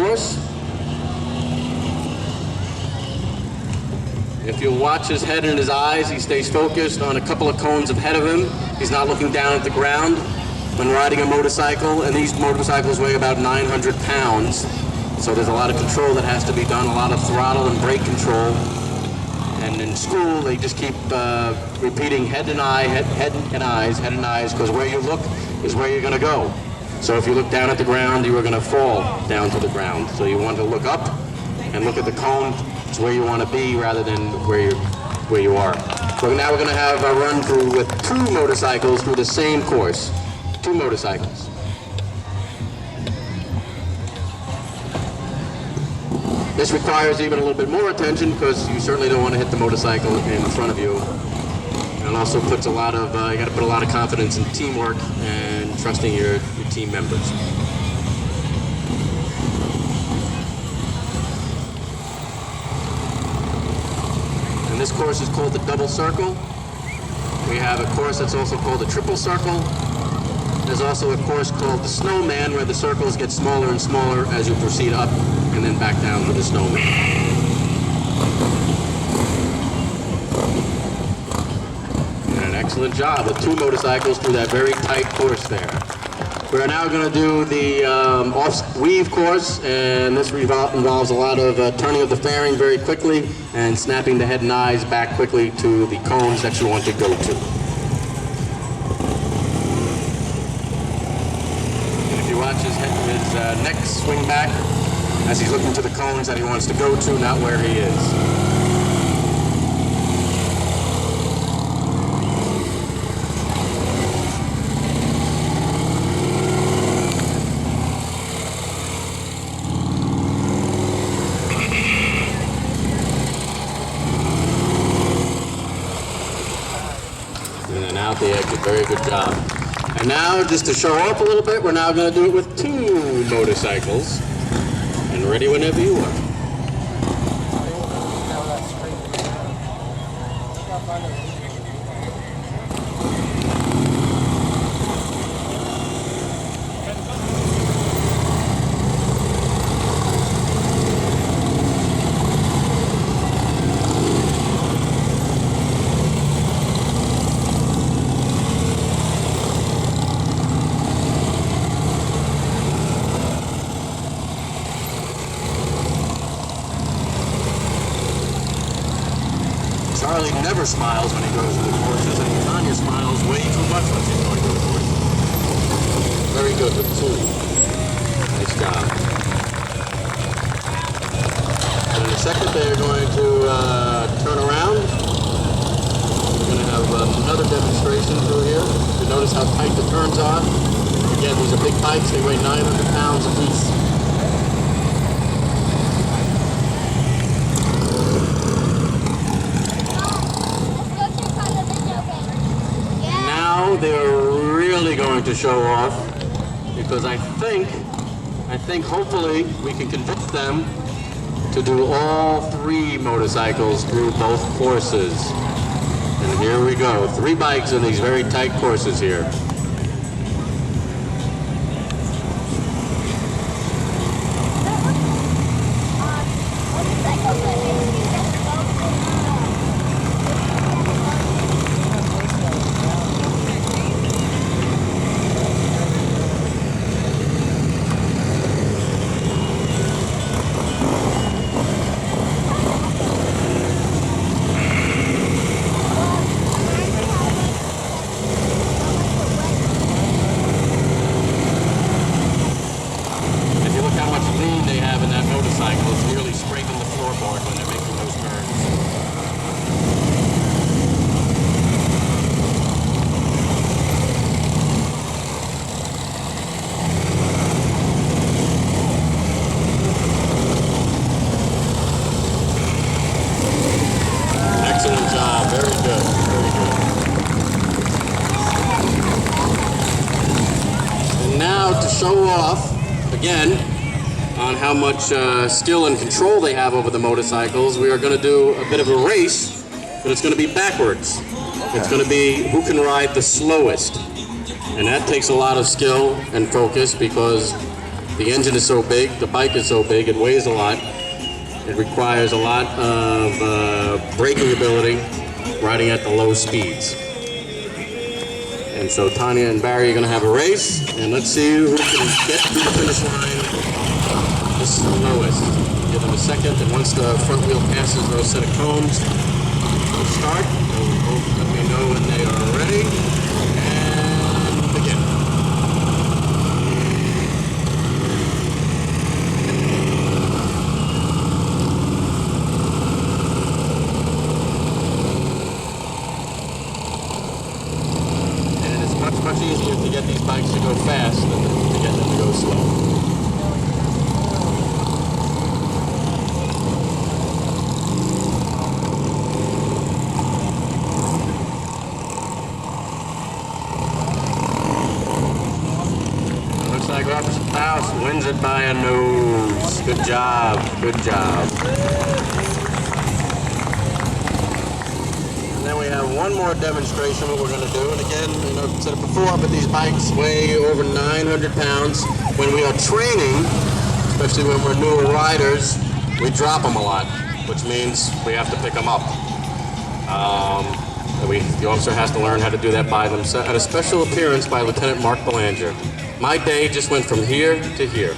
course. If you watch his head and his eyes, he stays focused on a couple of cones ahead of him. He's not looking down at the ground when riding a motorcycle, and these motorcycles weigh about 900 pounds. So there's a lot of control that has to be done, a lot of throttle and brake control. And in school, they just keep repeating head and eyes, because where you look is where you're going to go. So if you look down at the ground, you are going to fall down to the ground. So you want to look up and look at the cone. It's where you want to be rather than where you are. So now we're going to have a run through with 2 motorcycles through the same course. 2 motorcycles. This requires even a little bit more attention because you certainly don't want to hit the motorcycle in front of you. And also puts a lot of, you got to put a lot of confidence in teamwork and trusting your team members. And this course is called the double circle. We have a course that's also called the triple circle. There's also a course called the snowman, where the circles get smaller and smaller as you proceed up and then back down to the snowman. And an excellent job with 2 motorcycles through that very tight course there. We're now going to do the off-weave course, and this involves a lot of turning of the fairing very quickly and snapping the head and eyes back quickly to the cones that you want to go to. Watch his neck swing back as he's looking to the cones that he wants to go to, not where he is. And then out the exit, very good job. And now, just to show off a little bit, we're now going to do it with 2 motorcycles. And ready whenever you are. Charlie never smiles when he goes to the courses, and Tanya smiles way too much when she's going to the courses. Very good with 2. Nice job. And in a second, they're going to turn around. We're going to have another demonstration through here. You notice how tight the turns are. Again, these are big bikes. They weigh 900 pounds apiece. They're really going to show off, because I think hopefully we can convince them to do all 3 motorcycles through both courses. And here we go, 3 bikes in these very tight courses here. Show off again on how much skill and control they have over the motorcycles. We are going to do a bit of a race, but it's going to be backwards. It's going to be who can ride the slowest, and that takes a lot of skill and focus, because The engine is so big, the bike is so big, it weighs a lot. It requires a lot of braking ability riding at the low speeds. And so Tanya and Barry are going to have a race, and let's see who can get to the finish line the slowest. Give them a second, and once the front wheel passes those set of cones, we'll start. They'll both let me know when they are ready, and begin. Much easier to get these bikes to go fast than to get them to go slow. Looks like Officer Faust wins it by a nose. Good job, good job. And then we have one more demonstration what we're going to do. And again, you know, I've said it before, but these bikes weigh over 900 pounds. When we are training, especially when we're newer riders, we drop them a lot, which means we have to pick them up. The officer has to learn how to do that by themselves. At a special appearance by Lieutenant Mark Belanger. My day just went from here to here.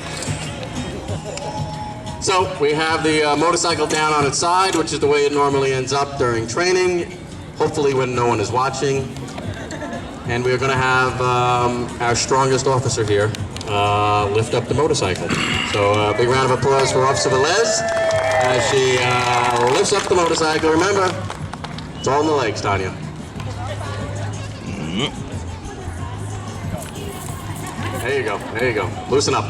So we have the motorcycle down on its side, which is the way it normally ends up during training, hopefully when no one is watching. And we're going to have our strongest officer here lift up the motorcycle. So a big round of applause for Officer Velez as she lifts up the motorcycle. Remember, it's all in the legs, Tanya. There you go, there you go. Loosen up.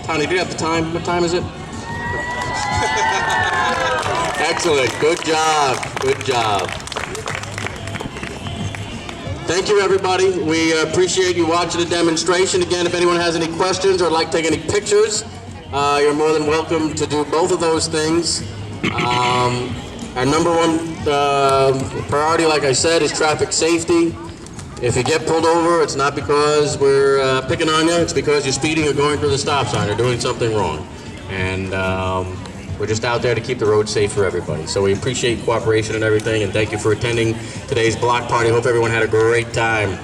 Tanya, do you have the time? What time is it? Excellent, good job, good job. Thank you, everybody. We appreciate you watching the demonstration. Again, if anyone has any questions or would like to take any pictures, you're more than welcome to do both of those things. Our number one priority, like I said, is traffic safety. If you get pulled over, it's not because we're picking on you, it's because you're speeding or going through the stop sign or doing something wrong. And we're just out there to keep the road safe for everybody. So we appreciate cooperation and everything, and thank you for attending today's block party. Hope everyone had a great time.